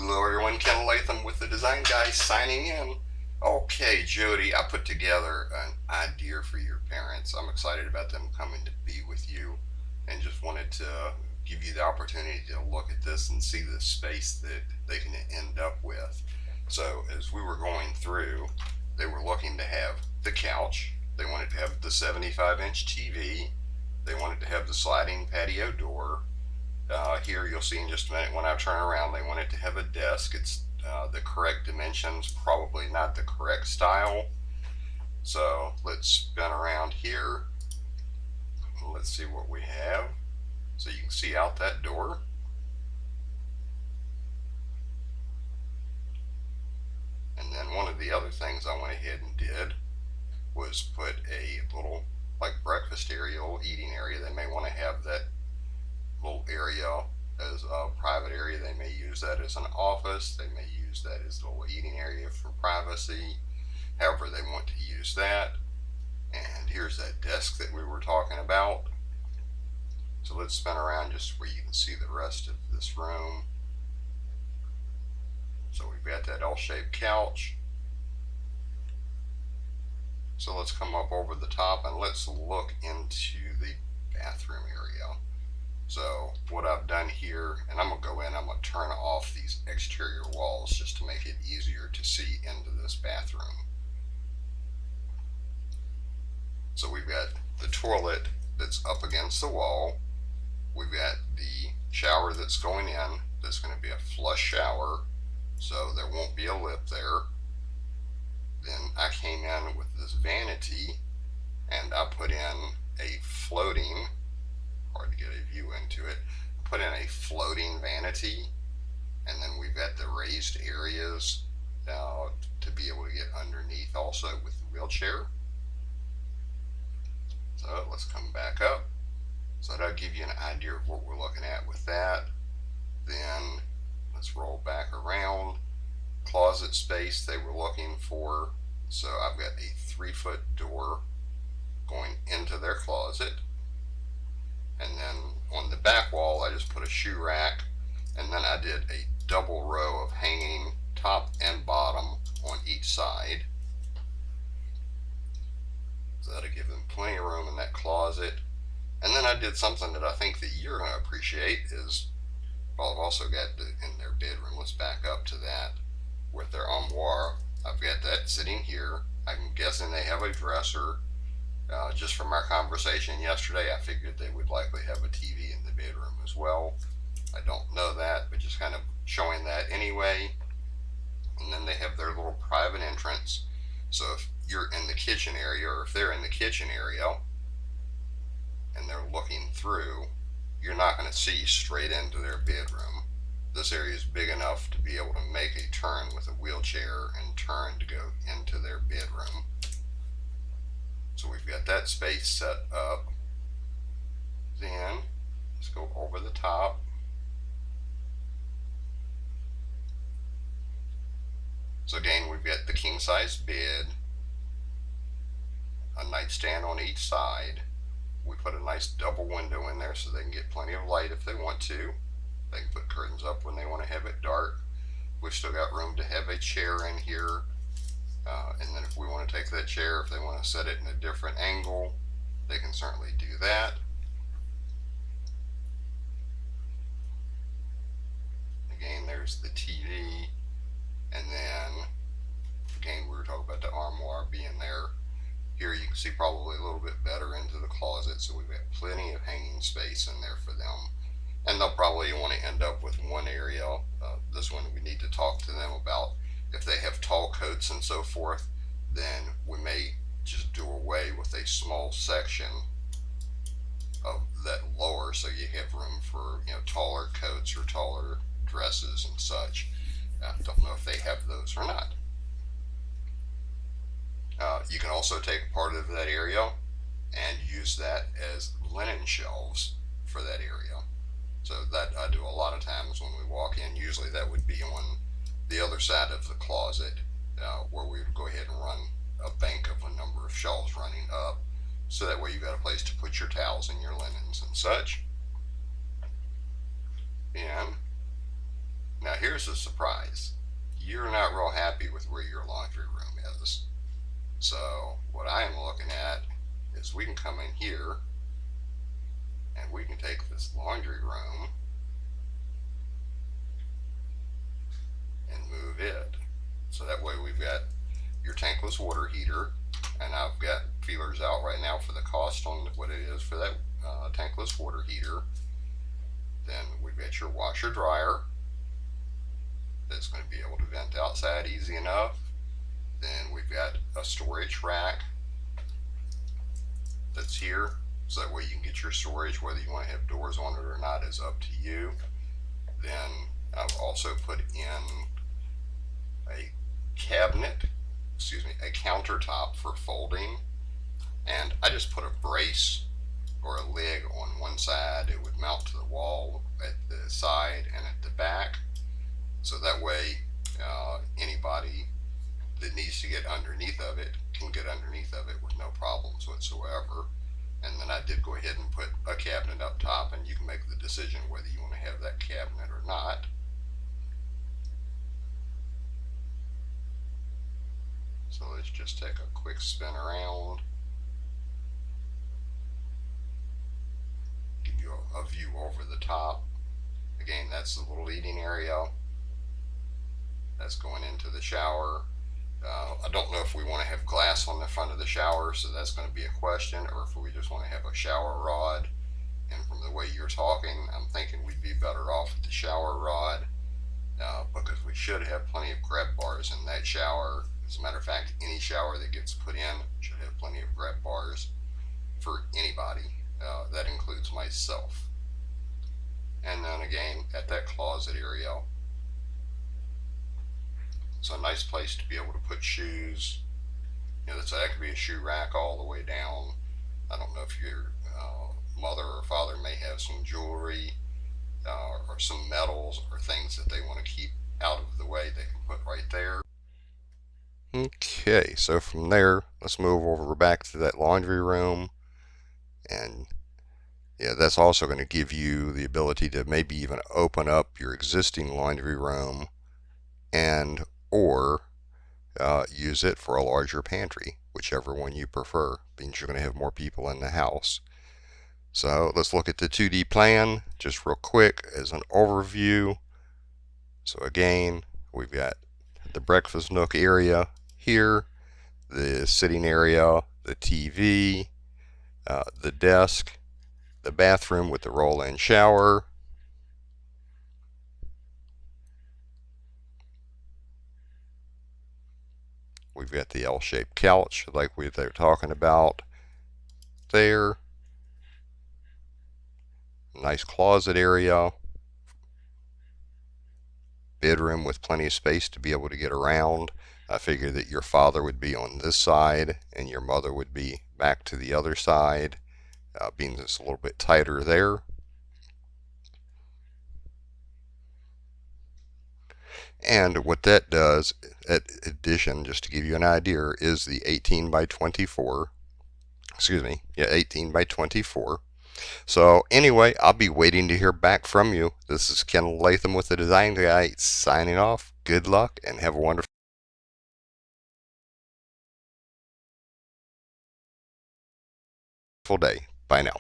Hello everyone, Ken Latham with the Design Guy signing in. Okay, Jody, I put together an idea for your parents. I'm excited about them coming to be with you and just wanted to give you the opportunity to look at this and see the space that they can end up with. So, as we were going through, they were looking to have the couch, they wanted to have the 75-inch TV, they wanted to have the sliding patio door. Here you'll see in just a minute when I turn around, they want it to have a desk. It's the correct dimensions, probably not the correct style. So let's spin around here. Let's see what we have. So you can see out that door. And then one of the other things I went ahead and did was put a little like breakfast area, little eating area. They may want to have that little area as a private area. They may use that as an office. They may use that as a little eating area for privacy. However they want to use that. And here's that desk that we were talking about. So let's spin around just where you can see the rest of this room. So we've got that L-shaped couch. So let's come up over the top and let's look into the bathroom area. So what I've done here, and I'm going to go in, I'm going to turn off these exterior walls just to make it easier to see into this bathroom. So we've got the toilet that's up against the wall. We've got the shower that's going in. That's going to be a flush shower, so there won't be a lip there. Then I came in with this vanity and I put in a floating, hard to get a view into it, I put in a floating vanity, and then we've got the raised areas to be able to get underneath also with the wheelchair. So let's come back up. So that'll give you an idea of what we're looking at with that. Then let's roll back around. Closet space they were looking for. So I've got a 3-foot door going into their closet. And then on the back wall I just put a shoe rack, and then I did a double row of hanging top and bottom on each side. So that'll give them plenty of room in that closet. And then I did something that I think that you're going to appreciate is, well, I've also got in their bedroom, let's back up to that, with their armoire. I've got that sitting here. I'm guessing they have a dresser. Just from our conversation yesterday, I figured they would likely have a TV in the bedroom as well. I don't know that, but just kind of showing that anyway. And then they have their little private entrance. So if you're in the kitchen area, or if they're in the kitchen area and they're looking through, you're not going to see straight into their bedroom. This area is big enough to be able to make a turn with a wheelchair and turn to go into their bedroom. So we've got that space set up. Then let's go over the top. So again, we've got the king size bed, a nightstand on each side. We put a nice double window in there so they can get plenty of light if they want to. They can put curtains up when they want to have it dark. We've still got room to have a chair in here. And then if we want to take that chair, if they want to set it in a different angle, they can certainly do that. Again, there's the TV. And then, again, we were talking about the armoire being there. Here you can see probably a little bit better into the closet, so we've got plenty of hanging space in there for them. And they'll probably want to end up with one area. This one we need to talk to them about. If they have tall coats and so forth, then we may just do away with a small section of that lower, so you have room for taller coats or taller dresses and such. I don't know if they have those or not. You can also take part of that area and use that as linen shelves for that area. So that I do a lot of times when we walk in. Usually that would be on the other side of the closet, where we would go ahead and run a bank of a number of shelves running up, so that way you've got a place to put your towels and your linens and such. And now here's here's the surprise. You're not real happy with where your laundry room is. So what I am looking at is we can come in here and we can take this laundry room and move it. So that way we've got your tankless water heater, and I've got feelers out right now for the cost on what it is for that tankless water heater. Then we've got your washer dryer that's going to be able to vent outside easy enough. Then we've got a storage rack that's here, so that way you can get your storage. Whether you want to have doors on it or not is up to you. Then I've also put in a cabinet, a countertop for folding, and I just put a brace or a leg on one side. It would mount to the wall at the side and at the back, so that way anybody that needs to get underneath of it can get underneath of it with no problems whatsoever. And then I did go ahead and put a cabinet up top, and you can make the decision whether you want to have that cabinet or not. So let's just take a quick spin around. Give you a view over the top. Again, that's the little eating area. That's going into the shower. I don't know if we want to have glass on the front of the shower, so that's going to be a question, or if we just want to have a shower rod. And from the way you're talking, I'm thinking we'd be better off with the shower rod, because we should have plenty of grab bars in that shower. As a matter of fact, any shower that gets put in should have plenty of grab bars for anybody. That includes myself. And then again, at that closet area, it's a nice place to be able to put shoes. That could be a shoe rack all the way down. I don't know if your mother or father may have some jewelry or some metals or things that they want to keep out of the way. They can put right there. Okay, so from there, let's move over back to that laundry room. And yeah, that's also going to give you the ability to maybe even open up your existing laundry room and or use it for a larger pantry, whichever one you prefer. Means you're going to have more people in the house. So let's look at the 2D plan just real quick as an overview. So again, we've got the breakfast nook area here, the sitting area, the TV, the desk, the bathroom with the roll-in shower, we've got the L-shaped couch like they're talking about there, nice closet area, bedroom with plenty of space to be able to get around. I figure that your father would be on this side and your mother would be back to the other side, being just a little bit tighter there. And what that does, at addition, just to give you an idea, is the 18 by 24. 18 by 24. So anyway, I'll be waiting to hear back from you. This is Ken Latham with the Design Guy signing off. Good luck and have a wonderful day. Bye now.